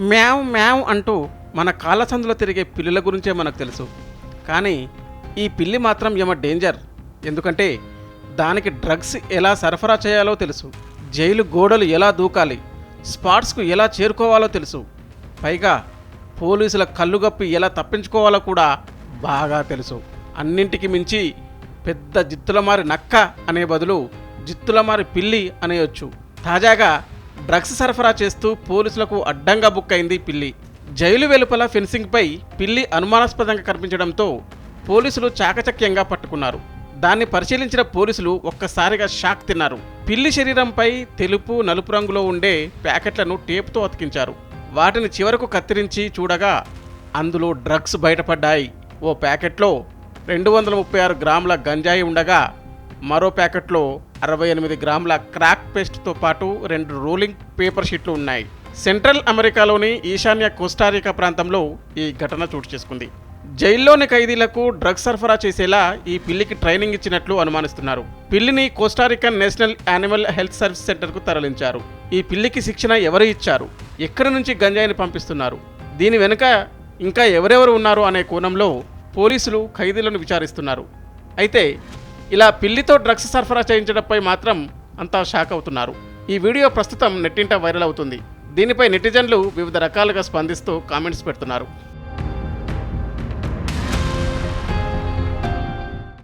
మ్యావ్ మ్యావ్ అంటూ మన కాళ్ళ సందులో తిరిగే పిల్లుల గురించే మనకు తెలుసు. కానీ ఈ పిల్లి మాత్రం ఏమో డేంజర్. ఎందుకంటే దానికి డ్రగ్స్ ఎలా సరఫరా చేయాలో తెలుసు, జైలు గోడలు ఎలా దూకాలి, స్పాట్స్కు ఎలా చేరుకోవాలో తెలుసు. పైగా పోలీసుల కళ్ళుగప్పి ఎలా తప్పించుకోవాలో కూడా బాగా తెలుసు. అన్నింటికి మించి పెద్ద జిత్తులమారి నక్క అనే బదులు జిత్తులమారి పిల్లి అనేయొచ్చు. తాజాగా డ్రగ్స్ సరఫరా చేస్తూ పోలీసులకు అడ్డంగా బుక్ అయింది పిల్లి. జైలు వెలుపల ఫెన్సింగ్పై పిల్లి అనుమానాస్పదంగా కనిపించడంతో పోలీసులు చాకచక్యంగా పట్టుకున్నారు. దాన్ని పరిశీలించిన పోలీసులు ఒక్కసారిగా షాక్ తిన్నారు. పిల్లి శరీరంపై తెలుపు నలుపు రంగులో ఉండే ప్యాకెట్లను టేపుతో అతికించారు. వాటిని చివరకు కత్తిరించి చూడగా అందులో డ్రగ్స్ బయటపడ్డాయి. ఓ ప్యాకెట్లో 236 గ్రాముల గంజాయి ఉండగా మరో ప్యాకెట్లో 68 గ్రాముల క్రాక్ పేస్ట్తో పాటు 2 రోలింగ్ పేపర్ షీట్లు ఉన్నాయి. సెంట్రల్ అమెరికాలోని ఈశాన్య కోస్టారికా ప్రాంతంలో ఈ ఘటన చోటు చేసుకుంది. జైల్లోని ఖైదీలకు డ్రగ్స్ సరఫరా చేసేలా ఈ పిల్లికి ట్రైనింగ్ ఇచ్చినట్లు అనుమానిస్తున్నారు. పిల్లిని Costa Rican national animal health service సెంటర్కు తరలించారు. ఈ పిల్లికి శిక్షణ ఎవరు ఇచ్చారు, ఎక్కడి నుంచి గంజాయిని పంపిస్తున్నారు, దీని వెనుక ఇంకా ఎవరెవరు ఉన్నారు అనే కోణంలో పోలీసులు ఖైదీలను విచారిస్తున్నారు. అయితే ఇలా పిల్లితో డ్రగ్స్ సరఫరా చేయించడంపై మాత్రం అంతా షాక్ అవుతున్నారు. ఈ వీడియో ప్రస్తుతం నెట్టింట వైరల్ అవుతుంది. దీనిపై నెటిజన్లు వివిధ రకాలుగా స్పందిస్తూ కామెంట్స్ పెడుతున్నారు.